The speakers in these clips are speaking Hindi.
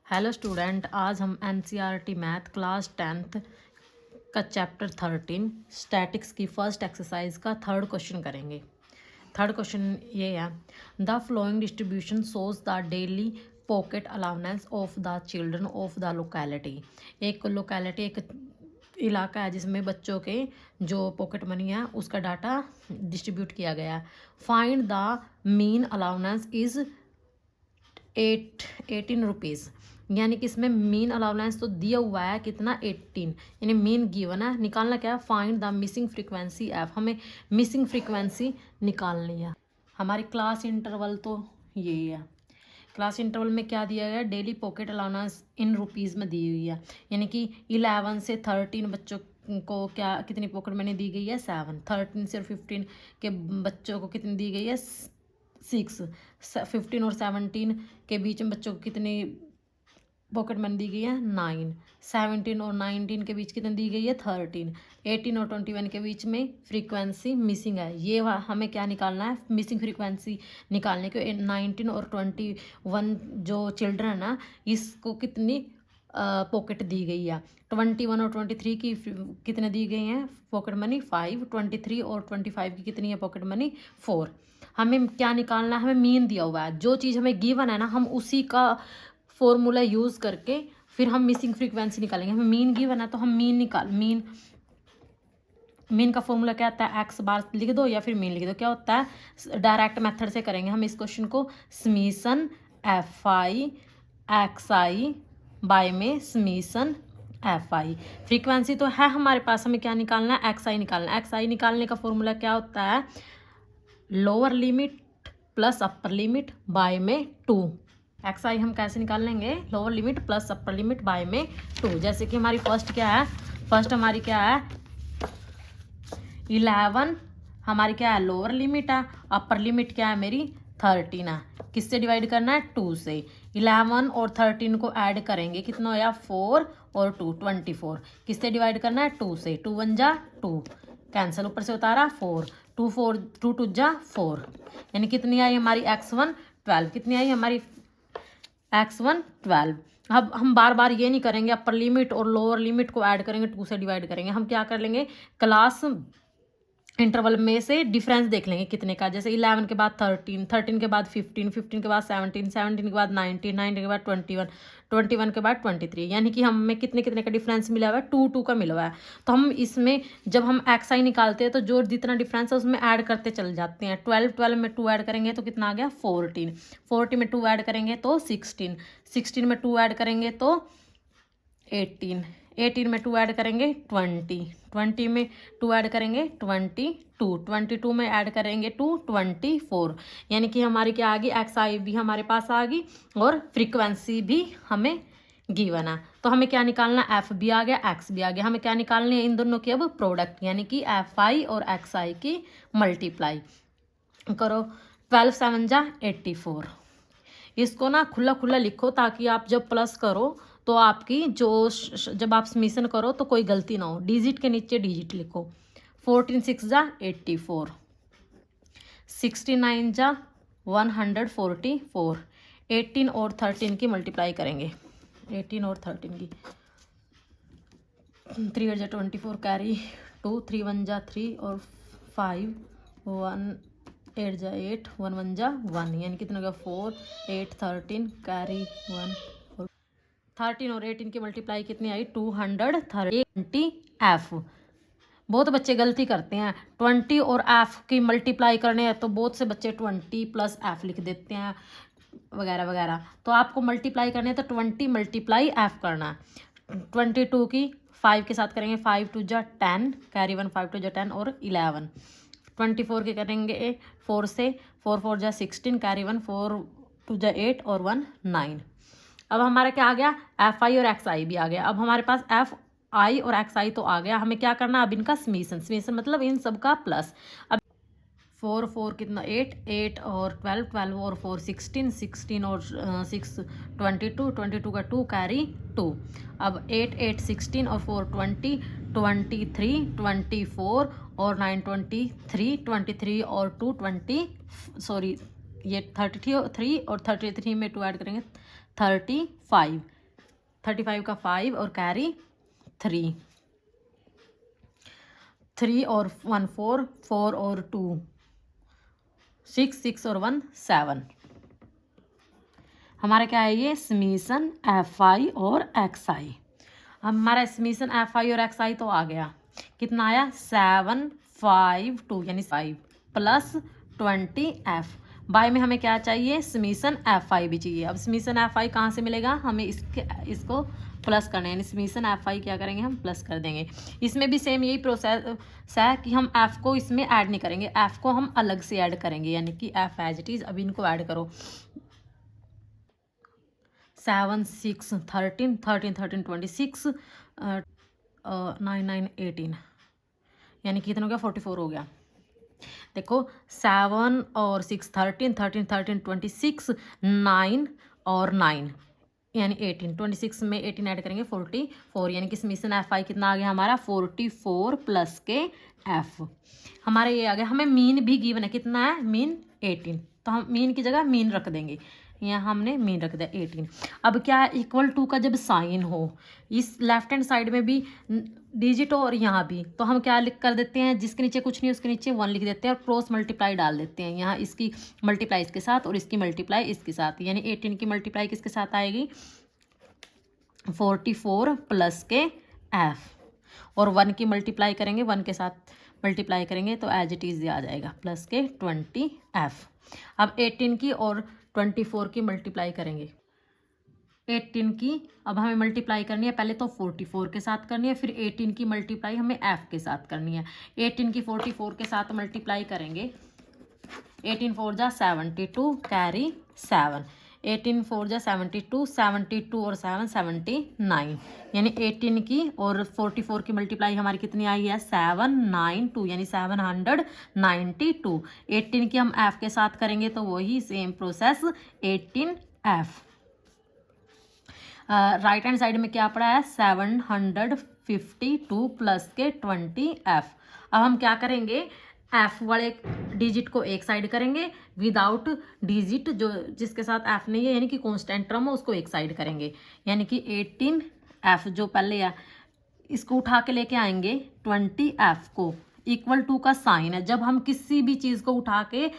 हेलो स्टूडेंट, आज हम एनसीईआरटी मैथ क्लास 10th का चैप्टर 13 स्टैटिक्स की फर्स्ट एक्सरसाइज का थर्ड क्वेश्चन करेंगे। थर्ड क्वेश्चन ये है, the flowing distribution shows the daily pocket allowance of the children of the locality. एक लोकेलिटी एक इलाका है जिसमें बच्चों के जो पॉकेट मनी है उसका डाटा डिस्ट्रीब्यूट किया गया है। Find the mean allowance is 18 rupees, यानी कि इसमें मीन अलाउंस तो दिया हुआ है कितना 18, यानी मीन गिवन है। निकालना क्या है, find the missing frequency F, हमें मिसिंग फ्रीक्वेंसी निकालनी है। हमारी क्लास इंटरवल तो यही है। क्लास इंटरवल में क्या दिया गया है, daily pocket allowance in rupees में दी हुई है, यानी कि 11 से 13 बच्चों को क्या कितनी पॉकेट मनी दी गई है 7, 13 से 15 के बच्चों को कितनी दी गई है 6, 15 और 17 के बीच में बच्चों को कितनी पॉकेट मनी दी गई है 9, 17 और 19 के बीच कितनी दी गई है 13, 18 और 21 के बीच में फ्रीक्वेंसी मिसिंग है। ये हमें क्या निकालना है, मिसिंग फ्रीक्वेंसी निकालने के। 19 और 21 जो चिल्ड्रन है ना, इसको कितनी पॉकेट दी गई है। 21 और 23 की कितने दी गई हैं पॉकेट मनी 5, 23 और 25 की कितनी है पॉकेट मनी 4। हमें क्या निकालना है, हमें मीन दिया हुआ है। जो चीज़ हमें गिवन है ना, हम उसी का फॉर्मूला यूज़ करके फिर हम मिसिंग फ्रीक्वेंसी निकालेंगे। हमें मीन गिवन है तो हम मीन का फॉर्मूला क्या होता है, एक्स बार लिख दो या फिर मीन लिख दो। क्या होता है, डायरेक्ट मेथड से करेंगे हम इस क्वेश्चन को। Summation f i x i by में समीशन एफ आई। फ्रीक्वेंसी तो है हमारे पास, हमें क्या निकालना है, एक्स आई निकालना है। एक्स आई निकालने का फॉर्मूला क्या होता है, lower limit plus upper limit by में 2। एक्स आई हम कैसे निकाल लेंगे, lower limit plus upper limit by में 2। जैसे कि हमारी फर्स्ट क्या है, फर्स्ट हमारी क्या है 11, हमारी क्या है लोअर लिमिट है, अपर लिमिट क्या है मेरी 13 है। किससे डिवाइड करना है, 2 से। 11 और 13 को ऐड करेंगे, कितना होया 4 और 2 24। किससे डिवाइड करना है, 2 से। 2 1 जा 2, कैंसिल, ऊपर से उतारा 4, 2 2 जा 4, यानी कितनी आई हमारी x1 12। कितनी आई हमारी x1 12। अब हम बार बार ये नहीं करेंगे, अपर लिमिट और लोअर लिमिट को ऐड करेंगे 2 से डिवाइड करेंगे। हम क्या कर लेंगे, क्लास इंटरवल में से डिफरेंस देख लेंगे कितने का। जैसे 11 के बाद 13, 13 के बाद 15, 15 के बाद 17, 17 के बाद 19, 19 के बाद 21, 21 के बाद 23, यानी कि हमें कितने कितने का डिफरेंस मिला हुआ है, 2 2 का मिला हुआ है। तो हम इसमें जब हम एक्स आई निकालते हैं तो जो जितना डिफरेंस है उसमें ऐड करते चले जाते हैं। 12 में 2 ऐड करेंगे तो कितना आ गया 14, 14 में 2 ऐड करेंगे तो 16, 16 में 2 ऐड करेंगे तो 18, 18 में 2 ऐड करेंगे 20, 20 में 2 ऐड करेंगे 22, 22 में ऐड करेंगे 2 24, यानी कि हमारी क्या आ गई, एक्स आई भी हमारे पास आ गई और फ्रीक्वेंसी भी हमें गिवन है। तो हमें क्या निकालना, एफ भी आ गया एक्स भी आ गया। हमें क्या निकालनी है, इन दोनों की अब प्रोडक्ट, यानी कि एफ आई और एक्स आई की मल्टीप्लाई करो। 12 7 जा 84। इसको ना खुला खुला लिखो ताकि आप जब प्लस करो तो आपकी जो जब आप समीशन करो तो कोई गलती ना हो। डिजिट के नीचे डिजिट लिखो। 14 6 जा 84, 69 जा 144। 18 और 13 की मल्टीप्लाई करेंगे, 18 और 13 की 3 8 जा 24 कैरी 2, 3 1 जा 3 और 5, 1 8 जा 8, 1 1 जा 1, यानी कितना हो गया 4 8 13 कैरी 1। 13 और 18 की मल्टीप्लाई कितनी आई 230। एफ बहुत बच्चे गलती करते हैं, 20 और एफ की मल्टीप्लाई करने हैं तो बहुत से बच्चे 20 प्लस एफ लिख देते हैं वगैरह वगैरह। तो आपको मल्टीप्लाई करने हैं तो 20 मल्टीप्लाई एफ करना है। 22 की 5 के साथ करेंगे, 5 2 जा 10 कैरी 1, 5 2 जा 10 और 11। 24 के करेंगे 4 से, 4 4 जा 16 कैरी 1, 4 2 जा 8 और 1 9। अब हमारा क्या आ गया, एफ आई और एक्स आई भी आ गया। अब हमारे पास एफ आई और एक्स आई तो आ गया, हमें क्या करना, अब इनका समीशन, समीशन मतलब इन सब का प्लस। अब 4 4 कितना 8, 8 और 12, 12 और 4 16, 16 और 6 22, 22 का 2 कैरी 2। अब 8 8 16 और 4 20, 23 24 और 9 23, 23 और 2 20, सॉरी ये 33 और 33 में 2 ऐड करेंगे 35। 35 का 5 और कैरी 3, 3 और 1 4, 4 और 2 6, 6 और 1 7। हमारा क्या है ये समीशन एफ आई और एक्स आई। हमारा समीशन एफ आई और एक्स आई तो आ गया, कितना आया 7 5 2 यानी 5 प्लस 20 एफ। बाय में हमें क्या चाहिए समीशन एफ आई भी चाहिए। अब समीशन एफ आई कहाँ से मिलेगा, हमें इसको प्लस करना है, यानी समीशन एफ आई क्या करेंगे हम प्लस कर देंगे। इसमें भी सेम यही प्रोसेस है कि हम एफ को इसमें ऐड नहीं करेंगे, एफ को हम अलग से ऐड करेंगे, यानी कि एफ एज इट इज। अब इनको ऐड करो 7 6 13 13 13 26 9 9 18 यानी कि कितना हो गया 44 हो गया। देखो 7 और 6 13 13 13 26 9 और 9 यानी 18 26 में 18 ऐड करेंगे 44 यानी कि समीशन एफ आई कितना आ गया हमारा 44 प्लस के एफ। हमारा ये आ गया। हमें मीन भी गिवन है, कितना है मीन 18, तो हम मीन की जगह मीन रख देंगे, यहाँ हमने मीन रख दिया 18। अब क्या है इक्वल टू का जब साइन हो इस लेफ्ट हैंड साइड में भी डिजिट हो और यहाँ भी, तो हम क्या लिख कर देते हैं जिसके नीचे कुछ नहीं उसके नीचे 1 लिख देते हैं और क्रॉस मल्टीप्लाई डाल देते हैं। यहाँ इसकी मल्टीप्लाई इसके साथ और इसकी मल्टीप्लाई इसके साथ, यानी 18 की मल्टीप्लाई किसके साथ आएगी 44 प्लस के एफ, और 1 की मल्टीप्लाई करेंगे 1 के साथ मल्टीप्लाई करेंगे तो एज इट इज आ जाएगा प्लस के 20 एफ। अब 18 की और 24 की मल्टीप्लाई करेंगे, 18 की अब हमें मल्टीप्लाई करनी है, पहले तो 44 के साथ करनी है, फिर 18 की मल्टीप्लाई हमें एफ के साथ करनी है। 18 की 44 के साथ मल्टीप्लाई करेंगे, 18 4 जा 72 कैरी 7, 18 4 जा 72 72 और 7 79 यानी 18 की और 44 की मल्टीप्लाई हमारी कितनी आई है 792 यानी 792। 18 की हम एफ के साथ करेंगे तो वही same process 18 F. Right hand side में क्या पड़ा है 752 प्लस के 20 एफ। अब हम क्या करेंगे एफ वाले डिजिट को एक साइड करेंगे, विदाउट डिजिट जो जिसके साथ एफ नहीं है यानी कि कांस्टेंट टर्म है उसको एक साइड करेंगे, यानी कि 18 एफ जो पहले है इसको उठा के लेके आएंगे 20 एफ को, इक्वल टू का साइन है। जब हम किसी भी चीज़ को उठा के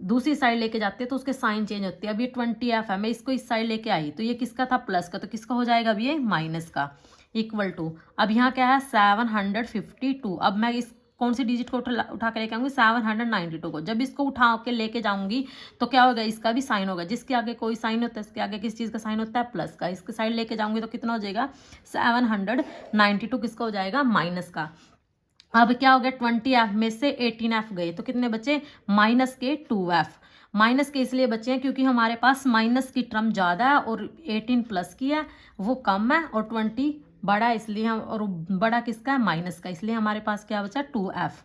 दूसरी साइड लेके जाते हैं तो उसके साइन चेंज होते हैं। अब ये 20 एफ है, मैं इसको इस साइड लेके आई तो ये किसका था प्लस का, तो किसका हो जाएगा अब ये माइनस का, इक्वल टू। अब यहाँ क्या है 752, अब मैं इस कौन सी डिजिट को उठा के लेके आऊँगी 792 को। जब इसको उठा के लेके जाऊँगी तो क्या होगा इसका भी साइन होगा, जिसके आगे कोई साइन होता है इसके आगे किस चीज़ का साइन होता है प्लस का। इसके साइड लेके जाऊँगी तो कितना हो जाएगा 792 किसका हो जाएगा माइनस का। अब क्या हो गया 20 एफ में से 18 एफ गए तो कितने बचे माइनस के 2 एफ। माइनस के इसलिए बचे हैं क्योंकि हमारे पास माइनस की टर्म ज़्यादा है और 18 प्लस की है वो कम है और 20 बड़ा है इसलिए हम, और बड़ा किसका है माइनस का, इसलिए हमारे पास क्या बचा 2 एफ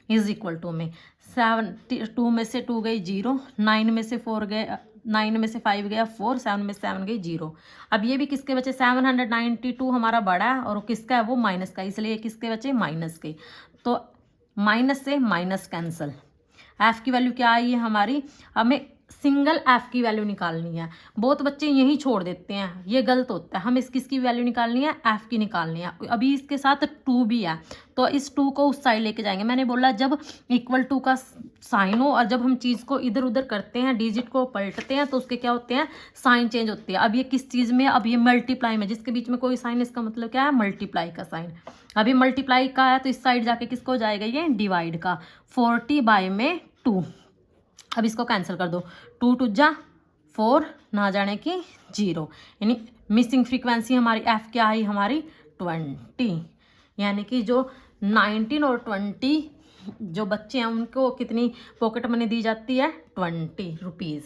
इज इक्वल टू में 2 में से 2 गई 0, 9 में से 4 गए 9 में से 5 गया 4, 7 में से 7 गई 0। अब ये भी किसके बचे 792 हमारा बड़ा है और किसका है वो माइनस का, इसलिए किसके बचे माइनस के। तो माइनस से माइनस कैंसिल, एफ की वैल्यू क्या आई है हमारी, हमें सिंगल एफ की वैल्यू निकालनी है। बहुत बच्चे यही छोड़ देते हैं, ये गलत होता है। हमें किसकी वैल्यू निकालनी है एफ की निकालनी है। अभी इसके साथ 2 भी है तो इस 2 को उस साइड लेके जाएंगे। मैंने बोला जब इक्वल टू का साइन हो और जब हम चीज़ को इधर उधर करते हैं डिजिट को पलटते हैं तो उसके क्या होते हैं साइन चेंज होते हैं। अब ये किस चीज़ में, अब ये मल्टीप्लाई में जिसके बीच में कोई साइन, इसका मतलब क्या है मल्टीप्लाई का साइन। अभी मल्टीप्लाई का है तो इस साइड जाके किसको हो जाएगा ये डिवाइड का, 40 बाय में 2। अब इसको कैंसिल कर दो, 2 2 जा 4 ना जाने की 0, यानी मिसिंग फ्रीक्वेंसी हमारी एफ क्या आई हमारी 20, यानी कि जो 19 और 20 जो बच्चे हैं उनको कितनी पॉकेट मनी दी जाती है 20 रुपीज़।